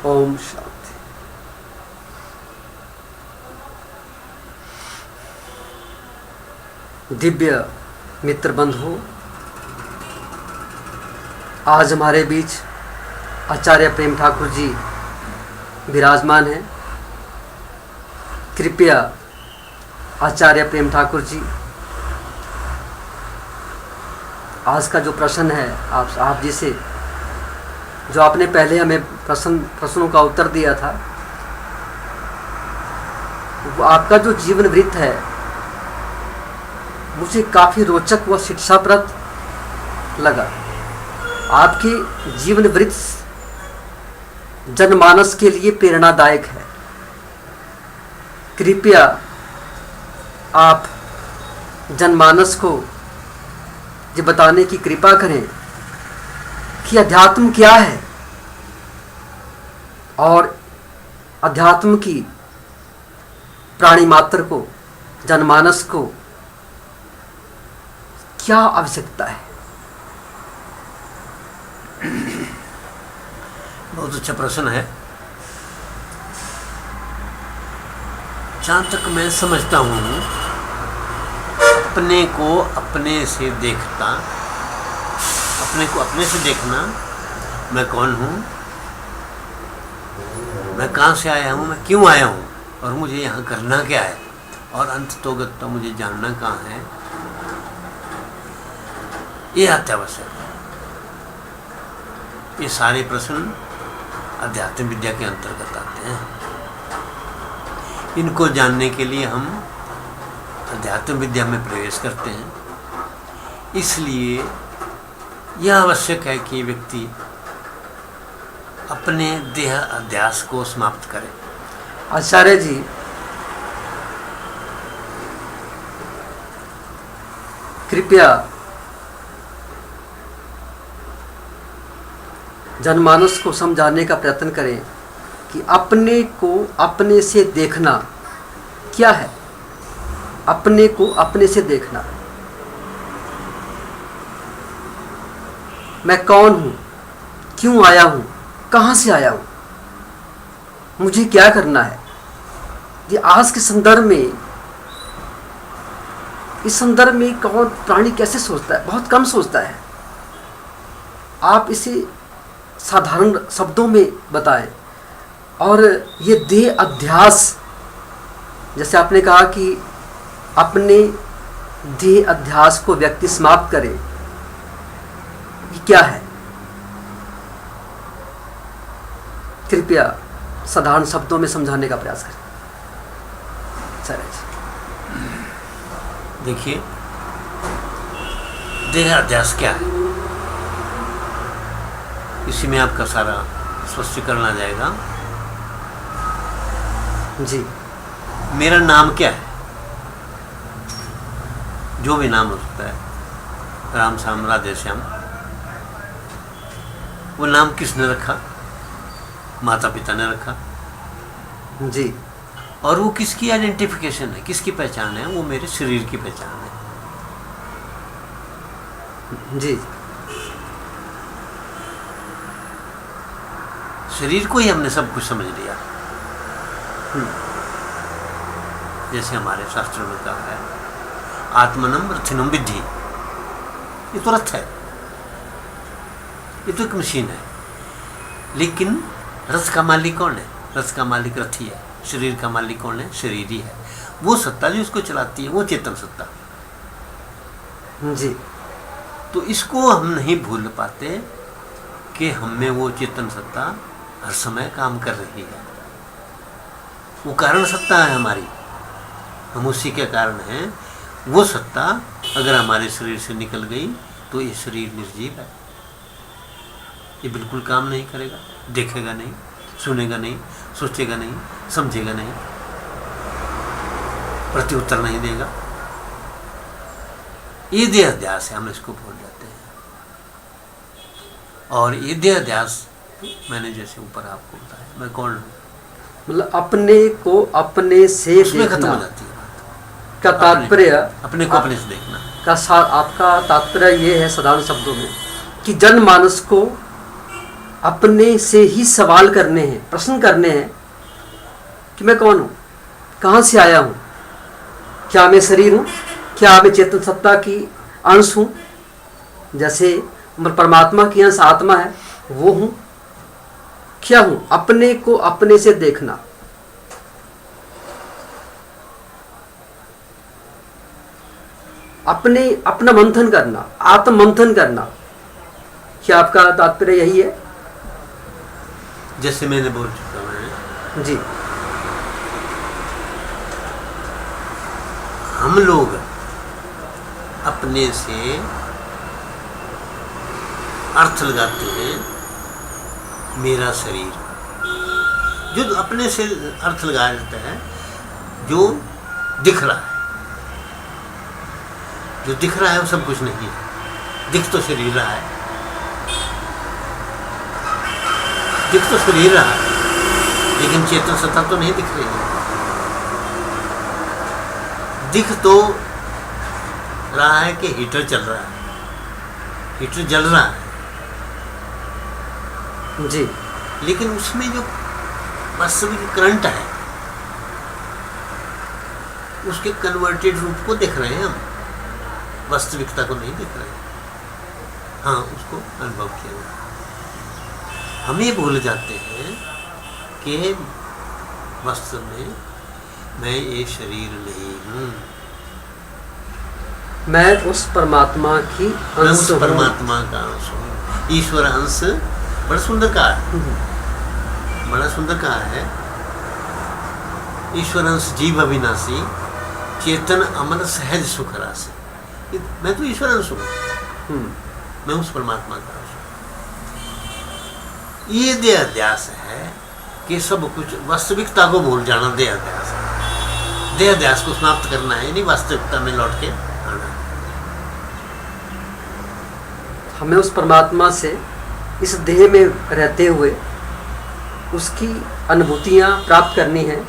ओम शांति। दिव्य मित्र बंधु, आज हमारे बीच आचार्य प्रेम ठाकुर जी विराजमान हैं। कृपया आचार्य प्रेम ठाकुर जी, आज का जो प्रश्न है आप जी से, जो आपने पहले हमें प्रश्नों का उत्तर दिया था, वो आपका जो जीवन वृत्त है मुझे काफ़ी रोचक व शिक्षाप्रद लगा। आपकी जीवन वृत्त जनमानस के लिए प्रेरणादायक है। कृपया आप जनमानस को ये बताने की कृपा करें कि अध्यात्म क्या है और अध्यात्म की प्राणी मात्र को, जनमानस को क्या आवश्यकता है। बहुत अच्छा प्रश्न है। जहाँ तक मैं समझता हूँ, अपने को अपने से देखता, अपने को अपने से देखना, मैं कौन हूँ, मैं कहाँ से आया हूँ, मैं क्यों आया हूँ और मुझे यहाँ करना क्या है, और अंततोगत तो मुझे जानना कहाँ है, ये अत्यावश्यक है। ये सारे प्रश्न अध्यात्म विद्या के अंतर्गत आते हैं। इनको जानने के लिए हम अध्यात्म विद्या में प्रवेश करते हैं। इसलिए यह आवश्यक है कि व्यक्ति अपने देह अध्यास को समाप्त करे। आचार्य जी, कृपया जनमानस को समझाने का प्रयत्न करें कि अपने को अपने से देखना क्या है। अपने को अपने से देखना, मैं कौन हूँ, क्यों आया हूँ, कहाँ से आया हूँ, मुझे क्या करना है। ये आज के संदर्भ में, इस संदर्भ में कौन प्राणी कैसे सोचता है? बहुत कम सोचता है। आप इसे साधारण शब्दों में बताएं। और ये देह अध्यास, जैसे आपने कहा कि अपने देह अध्यास को व्यक्ति समाप्त करे, ये क्या है? कृपया साधारण शब्दों में समझाने का प्रयास करें। देखिए, देह अध्यास क्या है, इसी में आपका सारा स्पष्टीकरण आ जाएगा। जी, मेरा नाम क्या है, जो भी नाम हो सकता है, राम श्याम, राधे श्याम, वो नाम किसने रखा? माता पिता ने रखा। जी। और वो किसकी आइडेंटिफिकेशन है, किसकी पहचान है? वो मेरे शरीर की पहचान है। जी। शरीर को ही हमने सब कुछ समझ लिया। जैसे हमारे शास्त्रों में कहा है, आत्मनम रथिनम विद्धि। ये तो रथ है, ये तो एक मशीन है। लेकिन रथ का मालिक कौन है? रथ का मालिक रथी है। शरीर का मालिक कौन है? शरीर ही है। वो सत्ता जो इसको चलाती है, वो चेतन सत्ता। जी। तो इसको हम नहीं भूल पाते कि हमें वो चेतन सत्ता हर समय काम कर रही है। वो कारण सत्ता है हमारी, हम उसी के कारण हैं। वो सत्ता अगर हमारे शरीर से निकल गई तो ये शरीर निर्जीव है, ये बिल्कुल काम नहीं करेगा, देखेगा नहीं, सुनेगा नहीं, सोचेगा नहीं, समझेगा नहीं, प्रत्युत्तर नहीं देगा। ये देह अध्यास है, हम इसको भूल जाते हैं। और ये देह अध्यास, मैंने जैसे ऊपर आपको बताया, मैं कौन हूँ, मतलब अपने को अपने से उसमें खत्म देखना हो जाती है बात। का तात्पर्य, अपने को अपने से देखना का आपका तात्पर्य ये है साधारण शब्दों में कि जनमानस को अपने से ही सवाल करने हैं, प्रश्न करने हैं कि मैं कौन हूँ, कहाँ से आया हूँ, क्या मैं शरीर हूँ, क्या मैं चेतन सत्ता की अंश हूँ, जैसे परमात्मा की अंश आत्मा है वो हूँ, क्या हूँ। अपने को अपने से देखना, अपना मंथन करना, आत्म मंथन करना। क्या आपका तात्पर्य यही है? जैसे मैंने बोल चुका हूँ जी। हम लोग अपने से अर्थ लगाते हैं मेरा शरीर, जो अपने से अर्थ लगाया जाता है जो दिख रहा है। जो दिख रहा है वो सब कुछ नहीं है। दिख तो शरीर रहा है, दिख तो शरीर रहा है, लेकिन चेतन सत्ता तो नहीं दिख रही है। दिख तो रहा है कि हीटर चल रहा है, हीटर जल रहा है जी, लेकिन उसमें जो वास्तविक करंट है उसके कन्वर्टेड रूप को देख रहे हैं हम, वास्तविकता को नहीं देख रहे हैं। हाँ, उसको अनुभव किया जाता है। हम ये भूल जाते हैं कि वास्तव में मैं ये शरीर नहीं हूँ, मैं उस परमात्मा की अंश हूँ। परमात्मा का अंश हूँ। ईश्वर अंश बड़ा सुंदर कहा है, बड़ा सुंदर कहा है। ईश्वर अंश जीव अविनाशी, चेतन अमर सहज सुख राशि। मैं तो ईश्वर अंश हूँ, मैं उस परमात्मा का अंश हूँ। ये देह अध्यास है कि सब कुछ वास्तविकता को भूल जाना देह अध्यास है। देह अध्यास को समाप्त करना है, नहीं वास्तविकता में लौट के आना। हमें उस परमात्मा से इस देह में रहते हुए उसकी अनुभूतियाँ प्राप्त करनी हैं,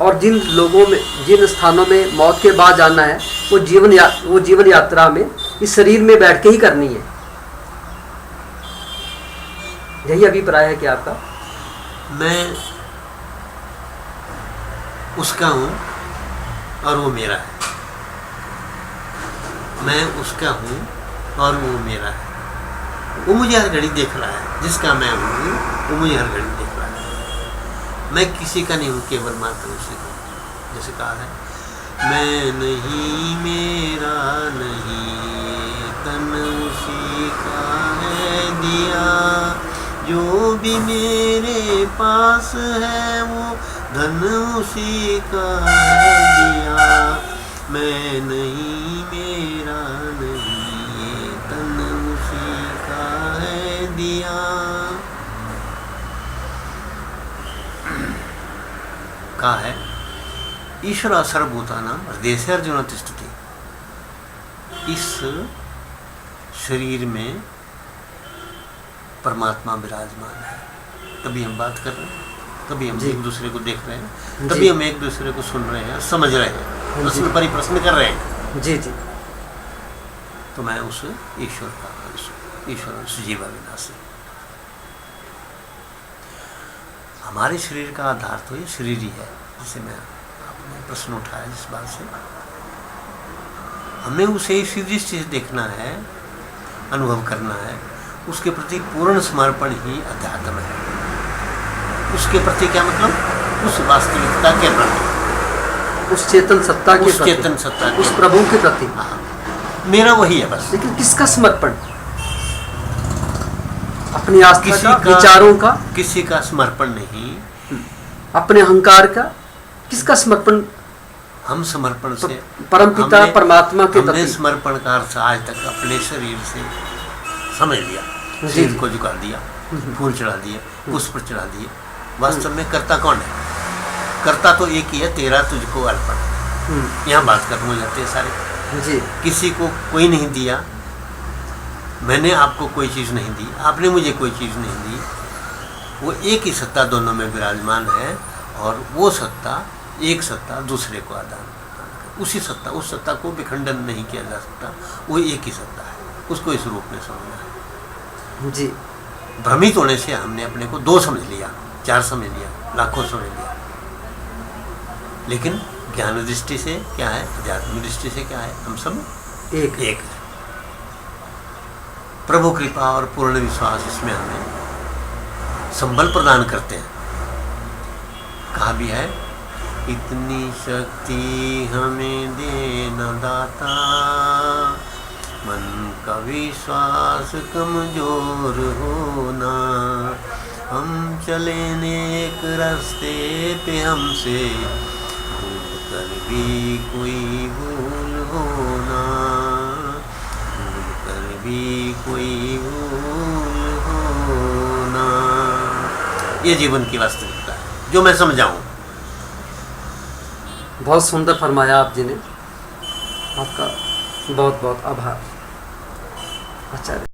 और जिन लोगों में, जिन स्थानों में मौत के बाद जाना है वो जीवन यात्रा में इस शरीर में बैठ के ही करनी है। यही अभिप्राय है क्या आपका? मैं उसका हूँ और वो मेरा है, मैं उसका हूँ और वो मेरा है। वो मुझे हर घड़ी देख रहा है, जिसका मैं हूँ वो मुझे हर घड़ी देख रहा है। मैं किसी का नहीं हूँ, केवल मात्र उसी का। जैसे कहा है, मैं नहीं मेरा नहीं तन उसी का है दिया, जो भी मेरे पास है वो धन उसी का है दिया। मैं नहीं मेरा नहीं तन उसी का है दिया। कहा है, ईश्वर सर्वभूतानां हृदयेषु अर्जुन तिष्ठति। इस शरीर में परमात्मा विराजमान है। तभी हम बात कर रहे हैं, तभी हम एक दूसरे को देख रहे हैं, तभी हम एक दूसरे को सुन रहे हैं, समझ रहे हैं, प्रश्न परिप्रश्न कर रहे हैं। जी जी। तो मैं उस ईश्वर का अंश, ईश्वर अंश जीव अविनाशी। हमारे शरीर का आधार तो ये शरीर ही है। जैसे मैं आपने प्रश्न उठाया जिस बात से, हमें उसे इसी दृष्टि से देखना है, अनुभव करना है। उसके प्रति पूर्ण समर्पण ही अध्यात्म है। उसके प्रति क्या मतलब? उस वास्तविकता के प्रति, उस चेतन सत्ता के प्रति, चेतन सत्ता के, उस प्रभु के प्रति। हाँ, मेरा वही है बस। लेकिन किसका समर्पण? अपनी आस्था का, विचारों का? किसी का समर्पण नहीं। अपने अहंकार का? किसका समर्पण? हम समर्पण से परमपिता परमात्मा के प्रति। हमने समर्पण का अर्थ आज तक अपने शरीर से समझ लिया। शरीर को झुका दिया, फूल चढ़ा दिए, पुष्प चढ़ा दिए। वास्तव में कर्ता कौन है? कर्ता तो एक ही है, तेरा तुझको अर्पण। यहाँ बात खत्म हो जाते हैं सारे जी। किसी को कोई नहीं दिया, मैंने आपको कोई चीज़ नहीं दी, आपने मुझे कोई चीज़ नहीं दी। वो एक ही सत्ता दोनों में विराजमान है, और वो सत्ता, एक सत्ता दूसरे को आदान। उसी सत्ता, उस सत्ता को विखंडन नहीं किया जा सकता। वो एक ही सत्ता है, उसको इस रूप में समझना है जी। भ्रमित होने से हमने अपने को 2 समझ लिया, 4 समझ लिया, लाखों समझ लिया। लेकिन ज्ञान दृष्टि से क्या है, अध्यात्म दृष्टि से क्या है, हम सब एक है। प्रभु कृपा और पूर्ण विश्वास इसमें हमें संबल प्रदान करते हैं। कहा भी है, इतनी शक्ति हमें देना दाता, मन का विश्वास कमजोर होना, हम चले नेक रास्ते पे हमसे भूल कर भी कोई भूल होना, भूल कर भी कोई भूल होना। ये जीवन की वास्तविकता है जो मैं समझाऊं। बहुत सुंदर फरमाया आप जी ने, आपका बहुत बहुत आभार आचार्य।